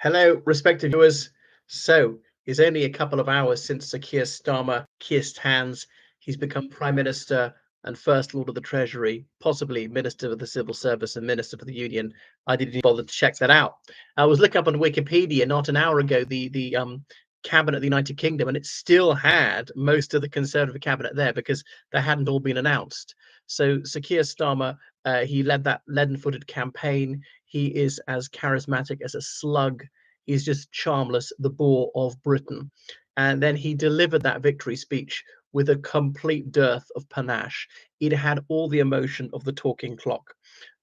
Hello, respected viewers. So, it's only a couple of hours since Sir Keir Starmer kissed hands. He's become Prime Minister and First Lord of the Treasury, possibly Minister of the Civil Service and Minister for the Union. I didn't even bother to check that out. I was looking up on Wikipedia not an hour ago the cabinet of the United Kingdom, and it still had most of the Conservative cabinet there because they hadn't all been announced. So Sir Keir Starmer, he led that leaden-footed campaign. He is as charismatic as a slug. He's just charmless, the bore of Britain. And then he delivered that victory speech with a complete dearth of panache. It had all the emotion of the talking clock.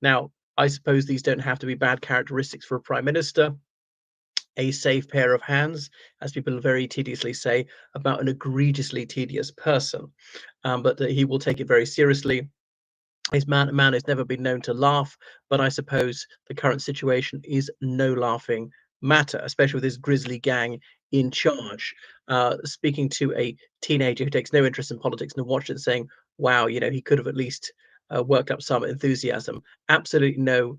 Now, I suppose these don't have to be bad characteristics for a prime minister. A safe pair of hands, as people very tediously say about an egregiously tedious person. But he will take it very seriously. His man has never been known to laugh, but I suppose the current situation is no laughing matter, especially with his grisly gang in charge. Speaking to a teenager who takes no interest in politics and watched it, saying, "Wow, he could have at least worked up some enthusiasm." Absolutely no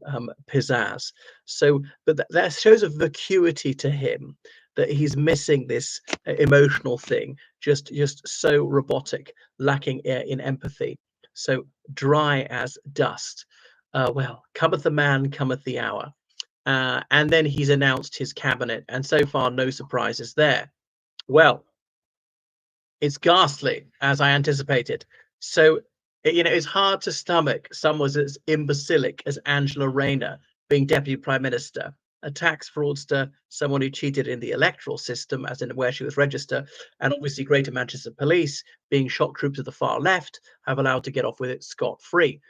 pizzazz. So, but that shows a vacuity to him that he's missing this emotional thing, just so robotic, lacking in empathy. So dry as dust. Well, cometh the man, cometh the hour. And then he's announced his cabinet, and so far, no surprises there. Well, it's ghastly, as I anticipated. So, it's hard to stomach someone as imbecilic as Angela Rayner being deputy prime minister, a tax fraudster, someone who cheated in the electoral system, as in where she was registered, and obviously Greater Manchester Police, being shock troops of the far left, have allowed to get off with it scot-free.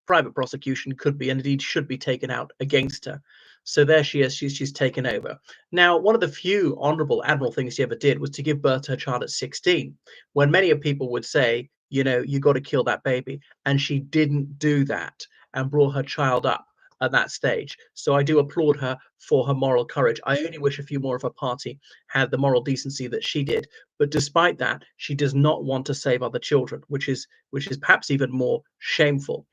Private prosecution could be and indeed should be taken out against her. So there she is. She's taken over. Now, one of the few honourable admiral things she ever did was to give birth to her child at 16, when many of people would say, you got to kill that baby, and she didn't do that and brought her child up at that stage. So I do applaud her for her moral courage. I only wish a few more of her party had the moral decency that she did. But despite that, she does not want to save other children, which is perhaps even more shameful.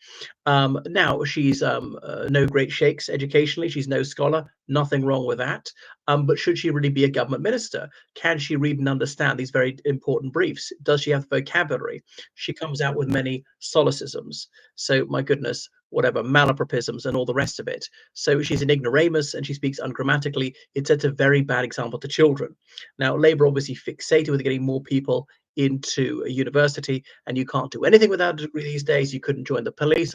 Now, she's no great shakes educationally. She's no scholar. Nothing wrong with that. But should she really be a government minister? Can she read and understand these very important briefs? Does she have vocabulary? She comes out with many solecisms. So, my goodness, whatever, malapropisms and all the rest of it. So she's an ignoramus and she speaks ungrammatically. It sets a very bad example to children. Now, Labour obviously fixated with getting more people into a university, and you can't do anything without a degree these days. You couldn't join the police.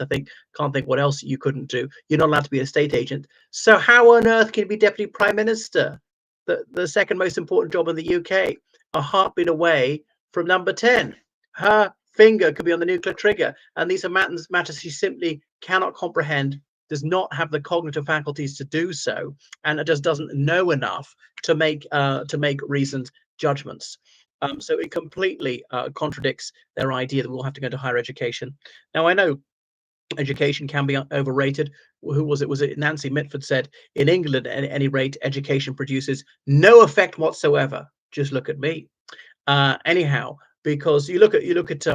Can't think what else you couldn't do. You're not allowed to be a estate agent. So how on earth can you be deputy prime minister, the second most important job in the UK, a heartbeat away from number 10? Her finger could be on the nuclear trigger, and these are matters she simply cannot comprehend, does not have the cognitive faculties to do so, and it just doesn't know enough to make reasoned judgments. So it completely contradicts their idea that we'll have to go to higher education. Now, I know education can be overrated. Who was it? Was it Nancy Mitford said, in England, at any rate, education produces no effect whatsoever. Just look at me. Anyhow, because you look at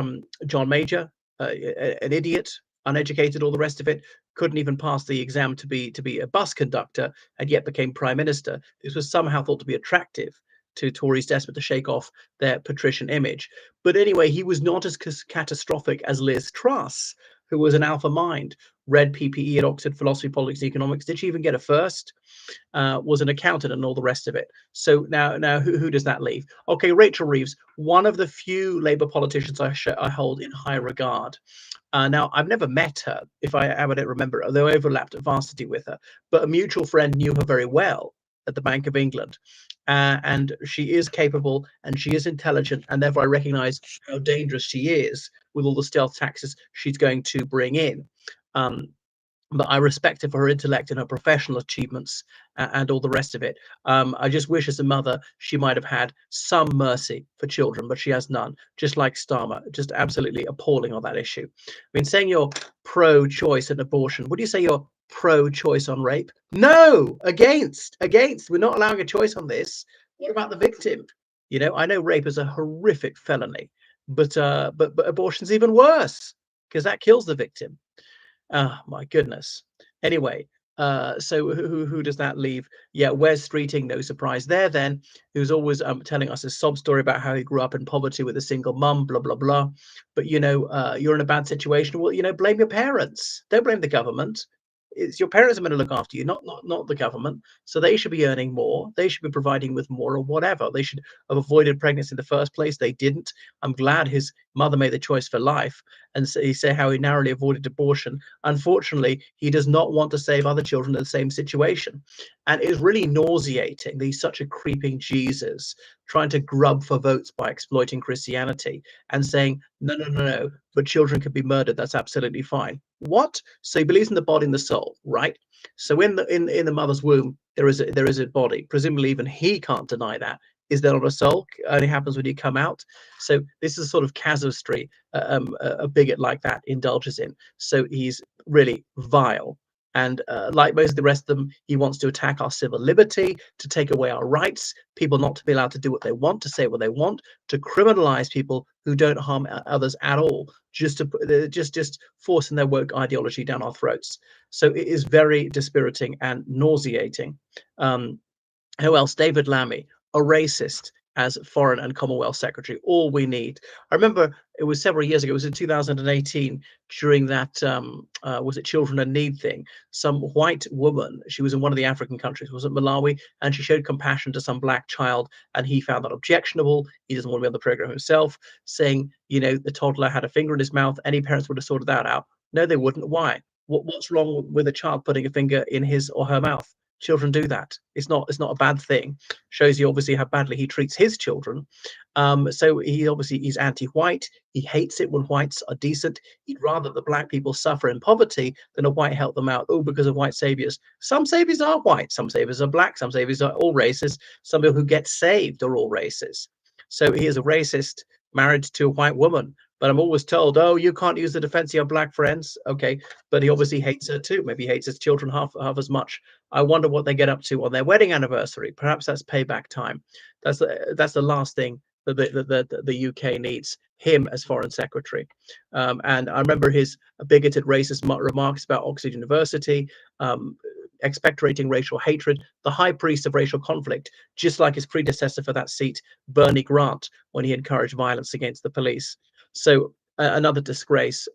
John Major, an idiot, uneducated, all the rest of it, couldn't even pass the exam to be a bus conductor, and yet became prime minister. This was somehow thought to be attractive to Tories desperate to shake off their patrician image. But anyway, he was not as catastrophic as Liz Truss, who was an alpha mind, read PPE at Oxford, philosophy, politics, and economics. Did she even get a first? Was an accountant and all the rest of it. So now who does that leave? Okay, Rachel Reeves, one of the few Labour politicians I hold in high regard. Now, I've never met her, if I ever don't remember, although I overlapped at varsity with her, but a mutual friend knew her very well at the Bank of England. And she is capable and she is intelligent, and therefore I recognize how dangerous she is with all the stealth taxes she's going to bring in. But I respect her for her intellect and her professional achievements and all the rest of it. I just wish as a mother she might have had some mercy for children, but she has none, just like Starmer. Just absolutely appalling on that issue. I mean, saying you're pro-choice and abortion, would you say you're pro-choice on rape? No, against. We're not allowing a choice on this. What about the victim? I know rape is a horrific felony, but abortion's even worse because that kills the victim. Oh my goodness. Anyway, So who does that leave? Yeah, Wes Streeting, no surprise there then, who's always telling us a sob story about how he grew up in poverty with a single mum, blah, blah, blah. But, you're in a bad situation. Well, blame your parents. Don't blame the government. It's your parents are going to look after you, not the government. So they should be earning more. They should be providing with more or whatever. They should have avoided pregnancy in the first place. They didn't. I'm glad his mother made the choice for life, and so he said how he narrowly avoided abortion. Unfortunately, he does not want to save other children in the same situation. And it's really nauseating. He's such a creeping Jesus trying to grub for votes by exploiting Christianity and saying, no, no, no, no, but children can be murdered. That's absolutely fine. What? So he believes in the body and the soul, right? So in the mother's womb, there is a body. Presumably, even he can't deny that. Is there not a soul? Only happens when you come out. So this is a sort of casuistry a bigot like that indulges in. So he's really vile. And like most of the rest of them, he wants to attack our civil liberty, to take away our rights, people not to be allowed to do what they want, to say what they want, to criminalize people who don't harm others at all, just to just forcing their woke ideology down our throats. So it is very dispiriting and nauseating. Um, who else? David Lammy, a racist as Foreign and Commonwealth Secretary. All we need. I remember it was several years ago. It was in 2018 during that was it Children in Need thing. Some white woman. She was in one of the African countries. Was it Malawi? And she showed compassion to some black child, and he found that objectionable. He doesn't want to be on the program himself, saying, the toddler had a finger in his mouth. Any parents would have sorted that out. No, they wouldn't. Why? What's wrong with a child putting a finger in his or her mouth? Children do that. It's not a bad thing. Shows you obviously how badly he treats his children. So he's anti-white. He hates it when whites are decent. He'd rather the black people suffer in poverty than a white help them out. Oh, because of white saviors. Some saviors are white. Some saviors are black. Some saviors are all races. Some people who get saved are all races. So he is a racist married to a white woman. But I'm always told, oh, you can't use the defense of your black friends. Okay, but he obviously hates her too. Maybe he hates his children half as much. I wonder what they get up to on their wedding anniversary. Perhaps that's payback time. That's the last thing that the UK needs, him as foreign secretary. And I remember his bigoted racist remarks about Oxford University, expectorating racial hatred, the high priest of racial conflict, just like his predecessor for that seat, Bernie Grant, when he encouraged violence against the police. So another disgrace.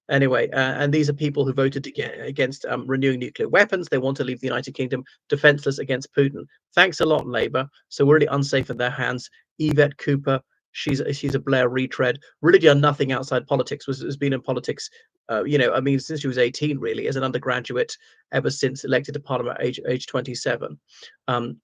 Anyway, and these are people who voted against renewing nuclear weapons. They want to leave the United Kingdom defenseless against Putin. Thanks a lot, Labour. So we're really unsafe in their hands. Yvette Cooper, she's a Blair retread. Really done nothing outside politics. Has been in politics, I mean, since she was 18, really, as an undergraduate, ever since elected to Parliament age 27. And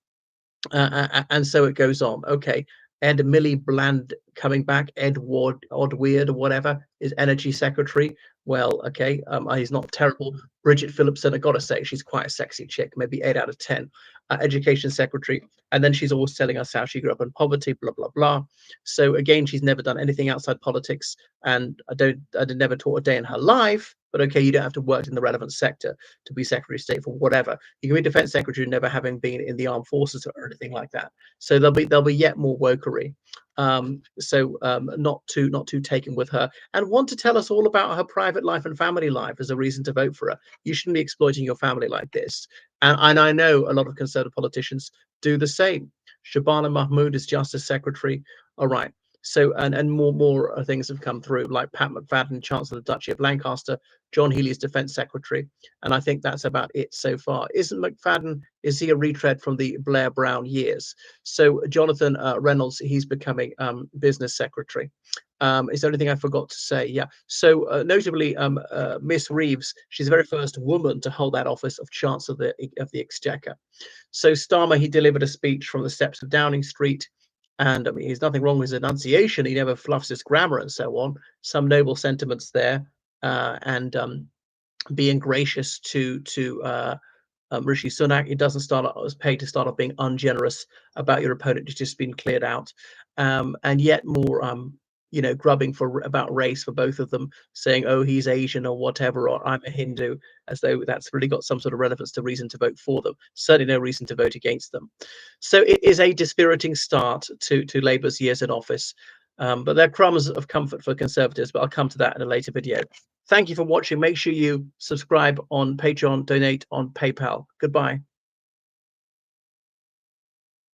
so it goes on. Okay, Ed Millie Bland coming back. Ed Ward, Odd Weird or whatever is Energy Secretary. Well, okay, he's not terrible. Bridget Phillipson, I gotta say, she's quite a sexy chick. Maybe 8 out of 10. Education Secretary, and then she's always telling us how she grew up in poverty, blah blah blah. So again, she's never done anything outside politics, and I never taught a day in her life. But okay, you don't have to work in the relevant sector to be Secretary of State for whatever. You can be Defense Secretary never having been in the armed forces or anything like that. So there'll be yet more wokery. Not too taken with her, and want to tell us all about her private life and family life as a reason to vote for her. You shouldn't be exploiting your family like this. And I know a lot of Conservative politicians do the same. Shabana Mahmood is Justice Secretary. All right. So and more things have come through, like Pat McFadden, Chancellor of the Duchy of Lancaster, John Healey's Defence Secretary, and I think that's about it so far. Isn't McFadden? Is he a retread from the Blair Brown years? So Jonathan Reynolds, he's becoming Business Secretary. Is there anything I forgot to say? Yeah. So notably, Miss Reeves, she's the very first woman to hold that office of Chancellor of the Exchequer. So Starmer, he delivered a speech from the steps of Downing Street. And I mean, there's nothing wrong with his enunciation. He never fluffs his grammar and so on. Some noble sentiments there, and being gracious to Rishi Sunak. It doesn't start off as paid to start off being ungenerous about your opponent who's just been cleared out, and yet more grubbing about race for both of them, saying, oh, he's Asian or whatever, or I'm a Hindu, as though that's really got some sort of relevance to reason to vote for them. Certainly no reason to vote against them. So it is a dispiriting start to Labour's years in office, but they're crumbs of comfort for Conservatives, but I'll come to that in a later video. Thank you for watching. Make sure you subscribe on Patreon, donate on PayPal. Goodbye.